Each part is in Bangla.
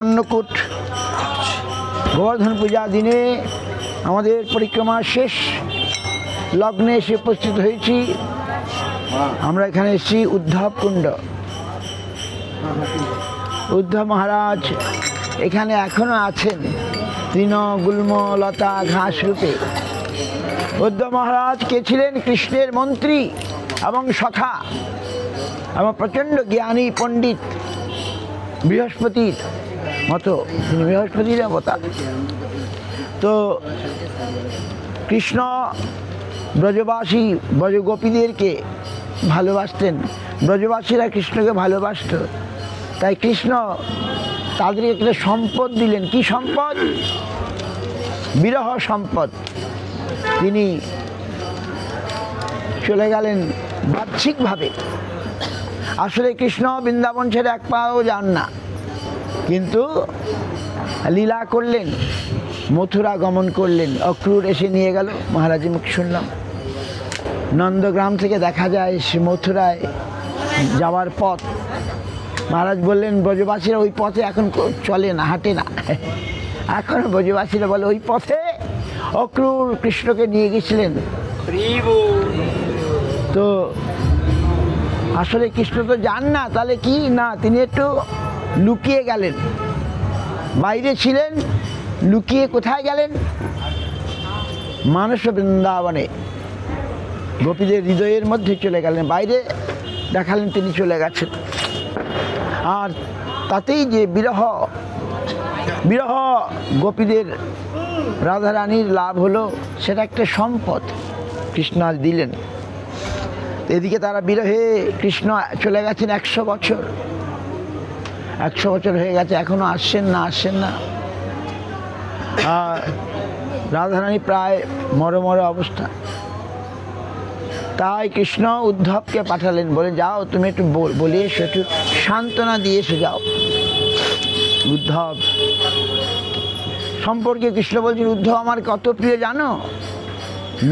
अन्नकूट गोवर्धन पूजा दिने हमारे परिक्रमा शेष लग्ने एसे उपस्थित হয়েছি। আমরা এখানে এসেছি উদ্ধব কুণ্ড। উদ্ধব মহারাজ এখানে এখনো আছেন তৃণ গুল্ম লতা ঘাস রূপে। উদ্ধব মহারাজ কে ছিলেন? কৃষ্ণের মন্ত্রী এবং সখা এবং প্রচণ্ড জ্ঞানী পণ্ডিত, বৃহস্পতির মতো, তিনি বৃহস্পতির অবতার। তো কৃষ্ণ ব্রজবাসী ব্রজগোপীদেরকে ভালোবাসতেন, ব্রজবাসীরা কৃষ্ণকে ভালোবাসত। তাই কৃষ্ণ তাদেরকে একটা সম্পদ দিলেন। কি সম্পদ? বিরহ সম্পদ। তিনি চলে গেলেন বাহ্যিকভাবে। আসলে কৃষ্ণ বৃন্দাবন ছেড়ে এক পাও যান না, কিন্তু লীলা করলেন, মথুরা গমন করলেন। অক্রূর এসে নিয়ে গেল, মহারাজের মুখ শুনলাম। নন্দগ্রাম থেকে দেখা যায় সে মথুরায় যাওয়ার পথ। মহারাজ বললেন ব্রজবাসীরা ওই পথে এখন চলে না, হাঁটে না। এখন ব্রজবাসীরা বলে ওই পথে অক্রূর কৃষ্ণকে নিয়ে গেছিলেন। তো আসলে কৃষ্ণ তো যান না, তাহলে কি না, তিনি একটু লুকিয়ে গেলেন, বাইরে ছিলেন, লুকিয়ে কোথায় গেলেন? মানস বৃন্দাবনে গোপীদের হৃদয়ের মধ্যে চলে গেলেন, বাইরে দেখালেন তিনি চলে গেছেন। আর তাতেই যে বিরহ বিরহ গোপীদের রাধারানীর লাভ হলো, সেটা একটা সম্পদ কৃষ্ণ আজ দিলেন। এদিকে তারা বিরহে কৃষ্ণ চলে গেছেন 100 বছর, 100 বছর হয়ে গেছে, এখনো আসছেন না। রাধারানী প্রায় মরমর অবস্থা। তাই কৃষ্ণ উদ্ধবকে পাঠালেন, বলে যাও তুমি একটু বলে এসো, একটু সান্ত্বনা দিয়ে এসে যাও। উদ্ধব সম্পর্কে কৃষ্ণ বলছেন, উদ্ধব আমার কত প্রিয় জানো?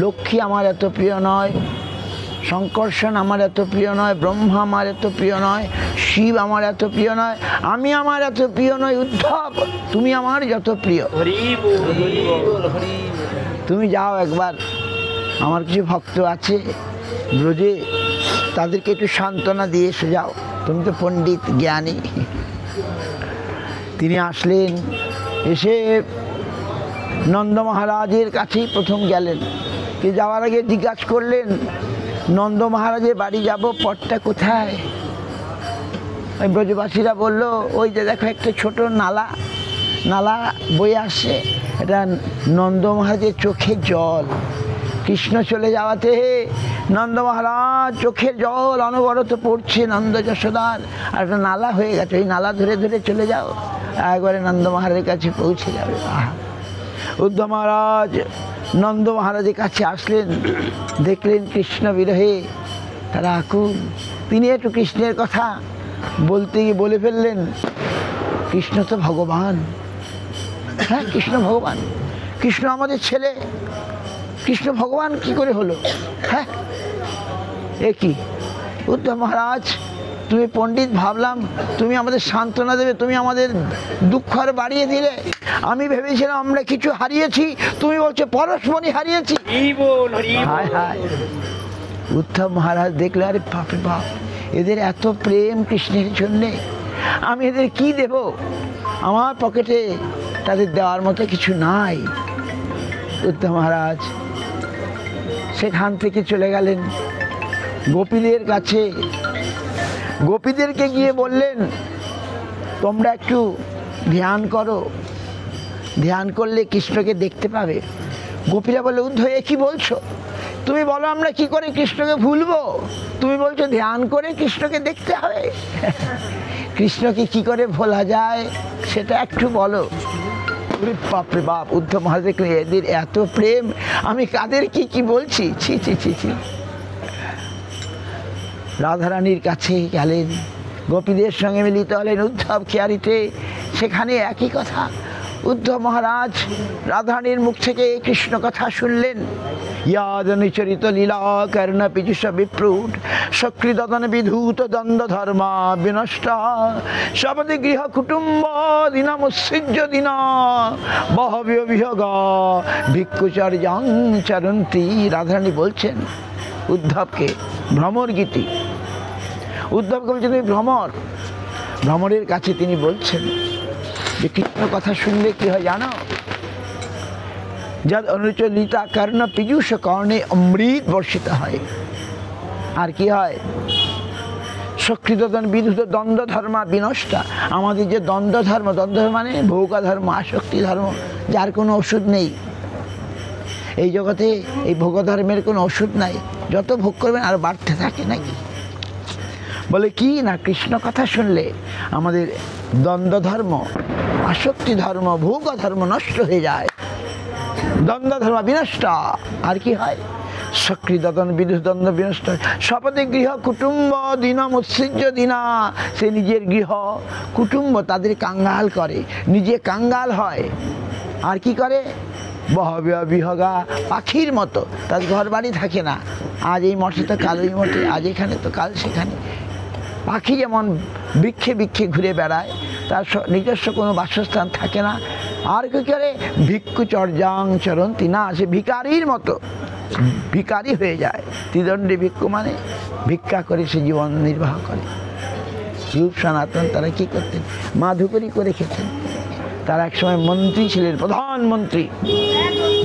লক্ষ্মী আমার এত প্রিয় নয়, শঙ্কর্ষণ আমার এত প্রিয় নয়, ব্রহ্মা আমার এত প্রিয় নয়, শিব আমার এত প্রিয় নয়, আমি আমার এত প্রিয় নয়। উদ্ধব তুমি আমার যত প্রিয়। তুমি যাও একবার, আমার কিছু ভক্ত আছে ব্রজে, তাদেরকে একটু সান্ত্বনা দিয়ে এসে যাও, তুমি তো পণ্ডিত জ্ঞানী। তিনি আসলেন, এসে নন্দ মহারাজের কাছেই প্রথম গেলেন। তিনি যাওয়ার আগে জিজ্ঞাসা করলেন, নন্দ মহারাজের বাড়ি যাব, পথটা কোথায়? ওই ব্রজবাসীরা বলল, ওই যে দেখো একটা ছোট নালা বয়ে আসছে, এটা নন্দ মহারাজের চোখের জল। কৃষ্ণ চলে যাওয়াতে নন্দ মহারাজ চোখের জল অনবরত পড়ছে নন্দ যশোদার, আর একটা নালা হয়ে গেছে, ওই নালা ধরে ধরে চলে যাও, একবারে নন্দ মহারাজের কাছে পৌঁছে যাবে। উদ্ধব মহারাজ নন্দ মহারাজের কাছে আসলেন, দেখলেন কৃষ্ণ বিরহে তারা আকুল। তিনি একটু কৃষ্ণের কথা বলতে গিয়ে বলে ফেললেন, কৃষ্ণ তো ভগবান। হ্যাঁ, কৃষ্ণ ভগবান, কৃষ্ণ আমাদের ছেলে, কৃষ্ণ ভগবান কি করে হলো? হ্যাঁ, এ কি? উদ্ধব মহারাজ তুমি পণ্ডিত ভাবলাম তুমি আমাদের সান্ত্বনা দেবে, তুমি আমাদের দুঃখ আর বাড়িয়ে দিলে। আমি ভেবেছিলাম আমরা কিছু হারিয়েছি, তুমি বলছো পরশমণি হারিয়েছি। হায় হায়। উদ্ধব মহারাজ দেখলে, আরে বাপরে বাপ, এদের এত প্রেম কৃষ্ণের জন্যে, আমি এদের কি দেব? আমার পকেটে তাদের দেওয়ার মতো কিছু নাই। উদ্ধব মহারাজ সেখান থেকে চলে গেলেন গোপীদের কাছে। গোপীদেরকে গিয়ে বললেন, তোমরা একটু ধ্যান করো, ধ্যান করলে কৃষ্ণকে দেখতে পাবে। গোপীরা বলে, উদ্ধব এ কি বলছো? তুমি বলো আমরা কি করে কৃষ্ণকে ভুলবো? তুমি বলছো ধ্যান করে কৃষ্ণকে দেখতে হবে। কৃষ্ণকে কি করে ভোলা যায় সেটা একটু বলো। বাপরে বাপ, উদ্ধব মহারাজ দেখলেন এদের এত প্রেম, আমি কাদের কি বলছি, ছি ছি ছি ছি। রাধারানীর কাছে গেলেন, গোপীদের সঙ্গে মিলিত হলেন উদ্ধব খেয়ারিতে। সেখানে একই কথা, উদ্ধব মহারাজ রাধারানীর মুখ থেকে কৃষ্ণ কথা শুনলেন। ইয়াদনুচরিত লীলা কর্ণ পীযুষ বিপ্রুট সক্রিদন বিধূত দ্বন্দ্ব ধর্মা বিনষ্ট সপদে গৃহ কুটুম্ব দিনামুৎসৃজ্য দিন বহব্য বিহগ ভিক্ষুচর্যাং চরন্তি। রাধারানী বলছেন উদ্ধবকে ভ্রমর গীতি, উদ্ধবকে বলছেন তুমি ভ্রমর, ভ্রমরের কাছে তিনি বলছেন যে কৃষ্ণ কথা শুনলে কি হয় জানো? যদ অনুচলিতা কর্ণ পীযুষ কর্ণে অমৃত বর্ষিত হয়। আর কি হয়? সক্রিয়তন বিধুত দ্বন্দ্ব ধর্মা বিনষ্টা। আমাদের যে দ্বন্দ্ব ধর্ম, দ্বন্দ্ব মানে ভোগ ধর্ম, আসক্তি ধর্ম, যার কোনো ওষুধ নেই এই জগতে, এই ভোগ ধর্মের কোনো ওষুধ নাই, যত ভোগ করবেন আর বাড়তে থাকে নাকি। বলে কি না, কৃষ্ণ কথা শুনলে আমাদের দ্বন্দ্ব ধর্ম, আসক্তি ধর্ম, ভোগ ধর্ম নষ্ট হয়ে যায়, দ্বন্দ্ব ধর্ম বিনষ্ট। আর কি হয়? সক্রিয়তন বিদুষ দ্বন্দ্ব বিনষ্ট। শপথে গৃহ কুটুম্ব দিনম উৎসৃজ্য দিনা। সে নিজের গৃহ কুটুম্ব তাদের কাঙ্গাল করে, নিজে কাঙ্গাল হয়। আর কি করে? বহব্য বিহগা, পাখির মতো তার ঘর বাড়ি থাকে না, আজ এই মঠে তো কাল ওই মঠে, আজ এখানে তো কাল সেখানে। পাখি যেমন বৃক্ষে বৃক্ষে ঘুরে বেড়ায়, তার নিজস্ব কোনো বাসস্থান থাকে না। আর কি করে? ভিক্ষুচর্যাং চরন্তি না, সে ভিকারির মতো ভিকারি হয়ে যায়। ত্রিদণ্ডী ভিক্ষু মানে ভিক্ষা করে সে জীবন নির্বাহ করে। রূপ সনাতন তারা কি করতেন? মাধুকরী করে খেতেন। তারা একসময় মন্ত্রী ছিলেন, প্রধানমন্ত্রী,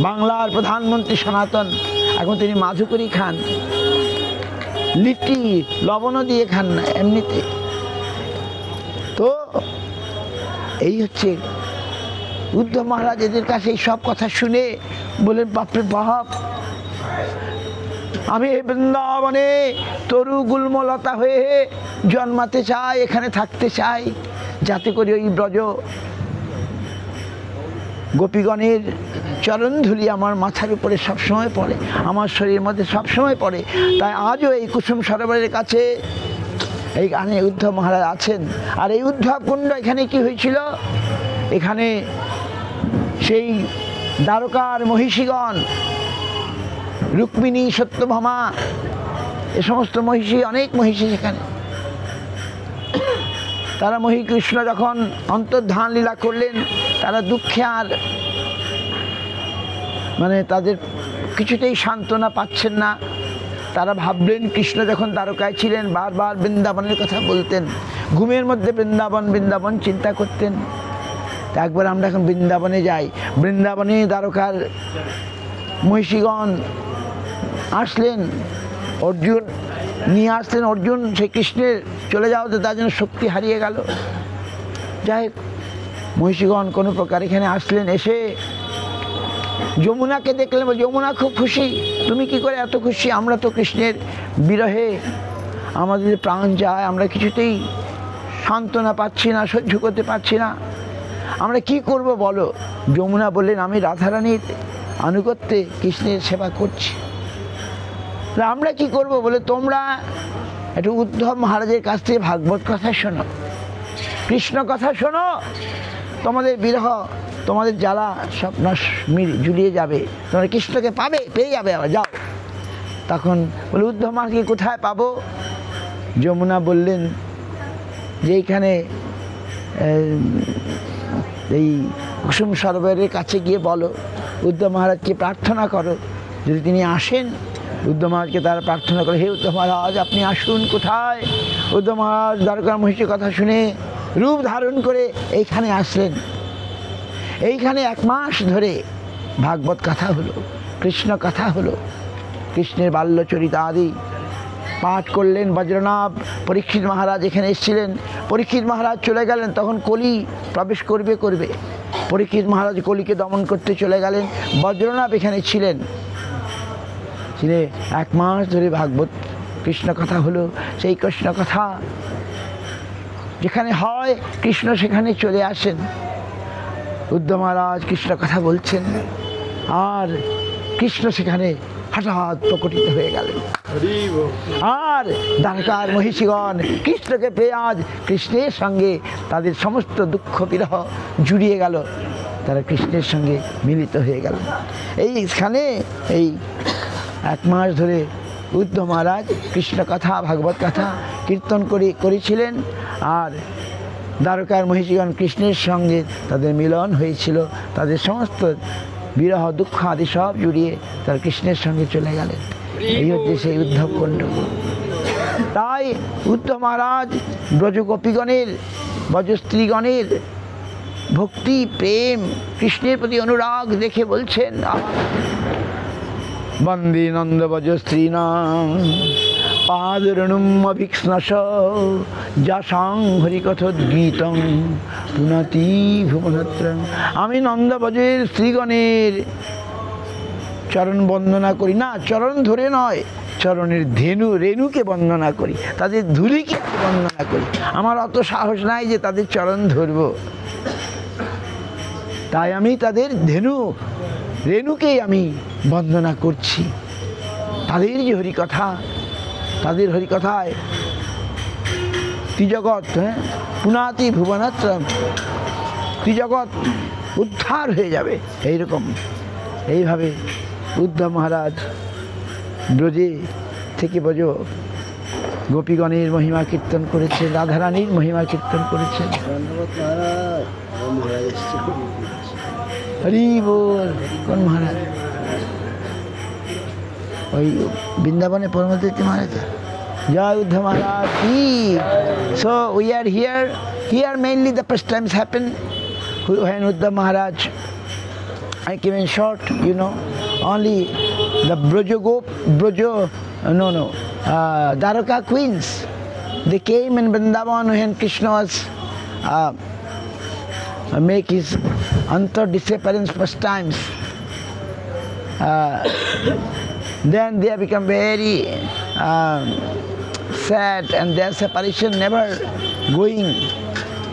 বাংলার প্রধানমন্ত্রী সনাতন। এখন তিনি মাধুকরী খান, লিট্টি লবণও দিয়ে খান না, এমনিতে। তো এই হচ্ছে উদ্ধব মহারাজ এদের কাছে এই সব কথা শুনে বলেন বাপরে বাপ, আমি এই বৃন্দাবনে তরু গুল্মলতা হয়ে জন্মাতে চাই, এখানে থাকতে চাই, যাতে করে ওই ব্রজ গোপীগণের চরণধুলি আমার মাথার উপরে সবসময় পড়ে, আমার শরীরের মধ্যে সবসময় পড়ে। তাই আজও এই কুসুম সরোবরের কাছে এইখানে উদ্ধব মহারাজ আছেন। আর এই উদ্ধব কুণ্ড এখানে কি হয়েছিল? এখানে সেই দ্বারকার মহিষীগণ, রুক্মিণী, সত্যভামা, এ সমস্ত মহিষী, অনেক মহিষী সেখানে, তারা মহিকৃষ্ণ যখন অন্তর্ধান লীলা করলেন, তারা দুঃখে আর মানে তাদের কিছুতেই সান্ত্বনা পাচ্ছেন না। তারা ভাবলেন কৃষ্ণ যখন দ্বারকায় ছিলেন বারবার বৃন্দাবনের কথা বলতেন, ঘুমের মধ্যে বৃন্দাবন বৃন্দাবন চিন্তা করতেন। একবার আমরা এখন বৃন্দাবনে যাই, বৃন্দাবনে দ্বারকার মহিষীগণ আসলেন, অর্জুন নিয়ে আসলেন, অর্জুন সেই কৃষ্ণের চলে যাওয়াতে তার জন্য শক্তি হারিয়ে গেল। যাই হোক, মহিষীগণ কোনো প্রকার এখানে আসলেন, এসে যমুনাকে দেখলেন। যমুনা খুব খুশি। তুমি কি করে এত খুশি? আমরা তো কৃষ্ণের বিরহে আমাদের প্রাণ যায়, আমরা কিছুতেই সান্ত্বনা পাচ্ছি না, সহ্য করতে পারছি না, আমরা কি করব বলো? যমুনা বললেন আমি রাধারানীর আনুগত্যে কৃষ্ণের সেবা করছি, আমরা কি করব? বলে তোমরা একটু উদ্ধব মহারাজের কাছ থেকে ভাগবত কথা শোনো, কৃষ্ণ কথা শোনো, তোমাদের বিরহ, তোমাদের জ্বালা সব জুলিয়ে যাবে, তোমরা কৃষ্ণকে পাবে, পেয়ে যাবে, আবার যাও। তখন বলে উদ্ধব মহারাজকে কোথায় পাবো? যমুনা বললেন যে এইখানে এই কুসুম সরোবরের কাছে গিয়ে বলো, উদ্ধব মহারাজকে প্রার্থনা করো, যদি তিনি আসেন। উদ্ধব মহারাজকে তারা প্রার্থনা করে, হে উদ্ধব মহারাজ আপনি আসুন। কোথায়? উদ্ধব মহারাজ দ্বারকার মহিষীর কথা শুনে রূপ ধারণ করে এইখানে আসলেন। এইখানে 1 মাস ধরে ভাগবত কথা হলো, কৃষ্ণ কথা হলো, কৃষ্ণের বাল্যচরিত আদি পাঠ করলেন বজ্রনাভ। পরীক্ষিত মহারাজ এখানে এসেছিলেন, পরীক্ষিত মহারাজ চলে গেলেন, তখন কলি প্রবেশ করবে। পরীক্ষিত মহারাজ কলিকে দমন করতে চলে গেলেন, বজ্রনাভ এখানে ছিলেন। 1 মাস ধরে ভাগবত কৃষ্ণ কথা হলো। সেই কৃষ্ণ কথা যেখানে হয় কৃষ্ণ সেখানে চলে আসেন। উদ্ধব মহারাজ কৃষ্ণ কথা বলছেন, আর কৃষ্ণ সেখানে হঠাৎ প্রকটিত হয়ে গেলেন। আর দ্বারকার মহিষীগণ কৃষ্ণকে পেয়ে আজ কৃষ্ণের সঙ্গে তাদের সমস্ত দুঃখ বিরহ জুড়িয়ে গেল। তারা কৃষ্ণের সঙ্গে মিলিত হয়ে গেল। এইখানে এই 1 মাস ধরে উদ্ধব মহারাজ কৃষ্ণ কথা ভাগবত কথা কীর্তন করেছিলেন, আর দ্বারকার মহিষীগণ কৃষ্ণের সঙ্গে তাদের মিলন হয়েছিল, তাদের সমস্ত বিরহ দুঃখ আদি সব জুড়িয়ে তারা কৃষ্ণের সঙ্গে চলে গেলেন। এই হচ্ছে সেই উদ্ধব কুণ্ড। তাই উদ্ধব মহারাজ ব্রজগোপীগণের ব্রজস্ত্রীগণের ভক্তি প্রেম কৃষ্ণের প্রতি অনুরাগ দেখে বলছেন, বন্দে নন্দ ব্রজস্ত্রীণাং পাদরেণুম অভিক্ষ্ণশ যাসাং হরিকথোদ্গীতং পুনতি ভুবনত্রং। আমি নন্দব্রজের স্ত্রীগণের চরণ বন্দনা করি, না চরণ ধরে নয়, চরণের রেণুকে বন্দনা করি, তাদের ধূলিকে বন্দনা করি। আমার অত সাহস নাই যে তাদের চরণ ধরব, তাই আমি তাদের রেণুকেই আমি বন্দনা করছি। তাদের যে হরিকথা, তাদের হরিকথায় ত্রিজগৎ পুনাতি ভুবনত্রম, ত্রিজগৎ উদ্ধার হয়ে যাবে। এইভাবে উদ্ধব মহারাজ ব্রজে থেকে ব্রজ গোপীগণের মহিমা কীর্তন করেছেন, রাধারানীর মহিমা কীর্তন করেছেন। হরি বল। কোন মহারাজ? ওই বৃন্দাবনে পরমতীর্থ মহারাজ। জয় উদ্ধব মহারাজ কি। So we are here mainly the pastimes happen when Uddhav Maharaj, I came in short, only the Dwaraka queens, they came in Vrindavan when Krishna was make his disappearance pastimes. Then they have become very sad, and their separation never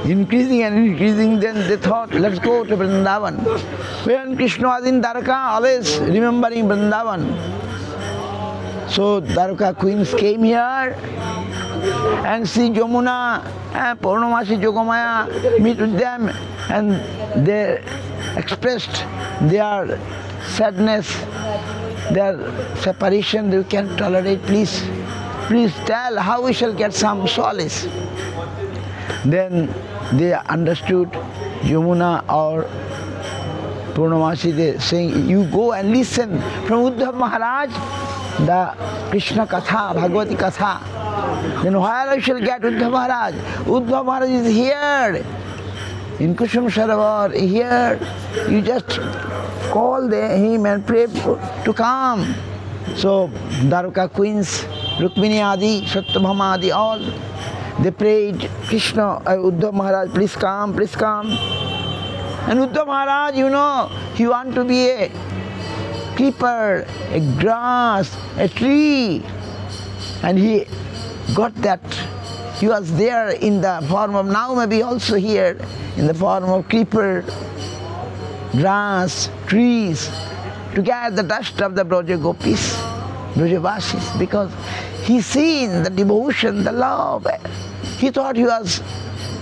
increasing and increasing. Then they thought, let's go to Vrindavan. When Krishna was in Dwaraka, always remembering Vrindavan. So Dwaraka queens came here and see Jamuna and Purnamasi Jogamaya meet with them, and they expressed their sadness, their separation. They can't tolerate. Please tell how we shall get some solace. Then they understood Yamuna or Purnamasi, they saying, you go and listen from Uddhav Maharaj the Krishna Katha, Bhagavati Katha. Then where I shall get Uddhav Maharaj? Uddhav Maharaj is here in Kusum Sarovar, here. You just call him and pray to come. So Dwaraka queens, Rukmini Adi, Satyabhama Adi, all, they prayed, Krishna, Uddhav Maharaj, please come, please come. And Uddhav Maharaj, he want to be a creeper, a grass, a tree. And he got that. He was there in the form of, now maybe also here, in the form of creeper, grass, trees, to get the dust of the Braja Gopis, Brajavasis, because he seen the devotion, the love. He thought he was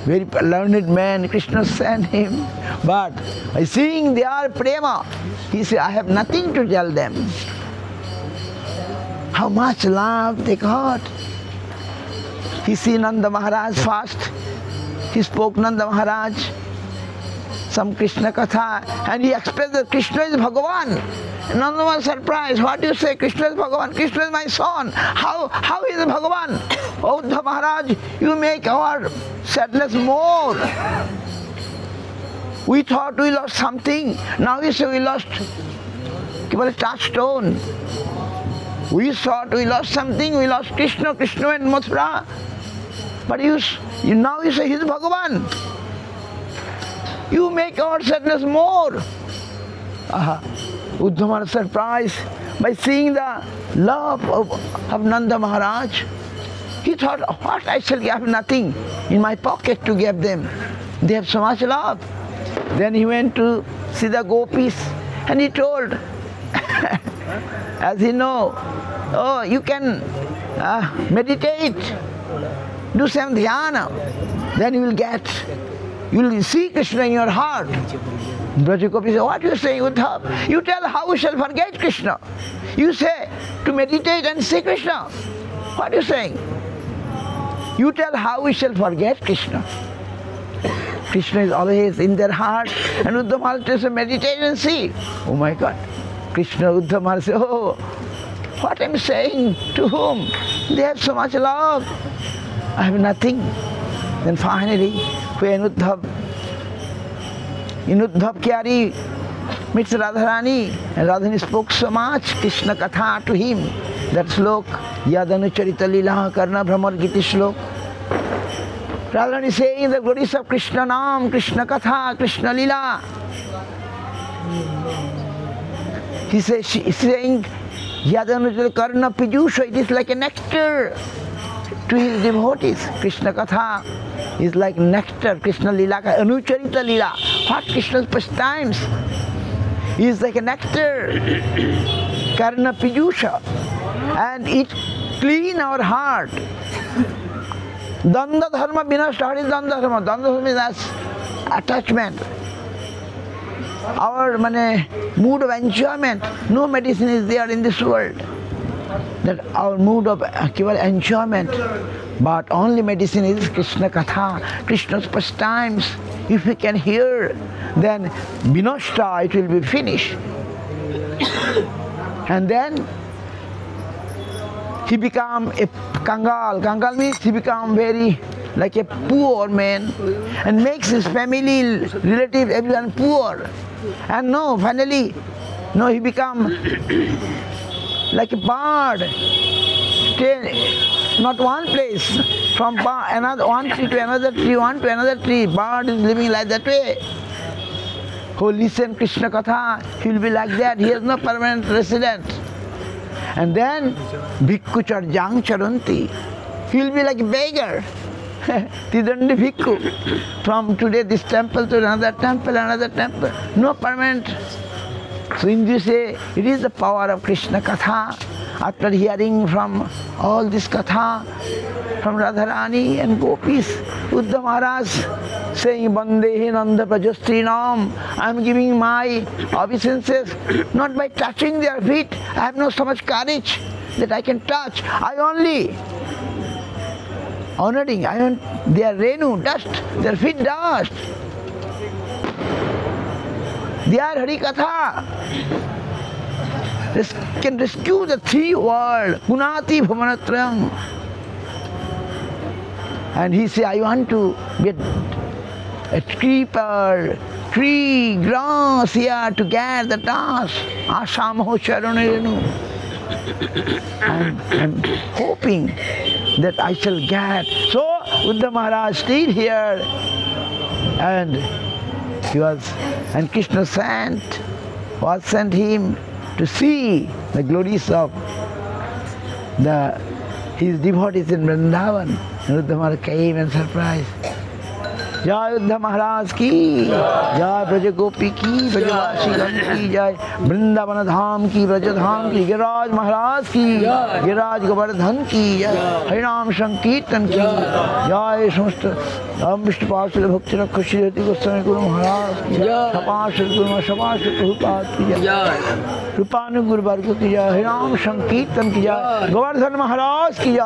very learned man, Krishna sent him. But by seeing their prema, he said, I have nothing to tell them. How much love they got. He see Nanda Maharaj first. He spoke Nanda Maharaj some Krishna Katha, and he expressed that Krishna is Bhagavan. Nanda was surprised. What do you say? Krishna is Bhagavan. Krishna is my son. How is Bhagavan? Oh, Uddhav Maharaj, you make our sadness more. We thought we lost something. Now we say we lost a touchstone. We thought we lost something. We lost Krishna and Mathura. But now you say he is Bhagavan. You make our sadness more. Uddhav Maharaj surprised by seeing the love of Nanda Maharaj. He thought, what, I shall have nothing in my pocket to give them. They have so much love. Then he went to see the gopis, and he told, as he know, oh, you can meditate, do some dhyana, then you will get You will see Krishna in your heart. Brajagopi said, what are you saying, Uddhav? You tell how we shall forget Krishna. You say to meditate and see Krishna. What are you saying? You tell how we shall forget Krishna. Krishna is always in their heart, and Uddhav Maharaj tells them, meditate and see. Oh my God. Krishna, Uddhav Maharaj said, oh, what I'm saying, to whom? They have so much love. I have nothing. Then finally, when Uddhav Kyari meets Radharani, and Radharani spoke so much Krishna Katha to him, that slok, Yadanu Charita Lila Karna Brahmar Giti slok. Radharani saying the glories of Krishna Nam, Krishna Katha, Krishna Lila. He says, she is saying, Yadanu Charita Karna Pijusha, it is like a nectar to his devotees. Krishna Katha is like nectar, Krishna Lila, Anucharita Lila, what Krishna's pastimes is like a nectar, Karna Pijusha, and it clean our heart. Danda Dharma Vinashta, what is Danda Dharma? Danda Dharma is attachment. Our mood of enjoyment, no medicine is there in this world. That our mood of enjoyment, but only medicine is Krishna Katha, Krishna's pastimes. If we can hear, then Vinashta, it will be finished. And then he become a Kangal. Kangal means he become very like a poor man and makes his family, relative, everyone poor. And finally, he become like a bird, stay not one place, from one tree to another tree, one to another tree. Bird is living like that way. Who listen Krishna Katha, he will be like that. He has no permanent residence. And then Bhikkhu Charjang Charanti, he will be like a beggar. Tidandi Bhikkhu. From today this temple to another temple, no permanent. So in this way, it is the power of Krishna Katha. After hearing from all this Katha, from Radharani and Gopis, Uddhav Maharaj saying, Bandehi Nanda Prajastrinam, I am giving my obeisances, not by touching their feet. I have no so much courage that I can touch. I only honoring, their renu, dust, their feet dust. They are Hari Katha. Can rescue the three worlds, Gunati Bhamanatrayam. And he said, I want to be a creeper, tree, grass here to get the task. Asamaho Charanirenu. I'm hoping that I shall get. So Uddhav Maharaj stayed here, and Krishna sent him to see the glories of his devotees in Vrindavan. And Uddhav Maharaj came and surprised. Jai Uddhav Maharaj ki, Jai Brajagopi ki, Brajavasi ki, Jai Vrindavana Dham ki, Brajadham ki, Giraj Maharaj ki, Giraj Govardhan ki, Harinam Sankirtan ki, Jai Samasta Vishnupada Bhakti Rakha Shri Goswami Guru Maharaj ki, Shapa Shri Guru Shapa Shri Prabhupada ki, Jai Rupanu Guru Bhargava ki, Jai Harinam Sankirtan ki, Jai Govardhan Maharaj ki, Jai.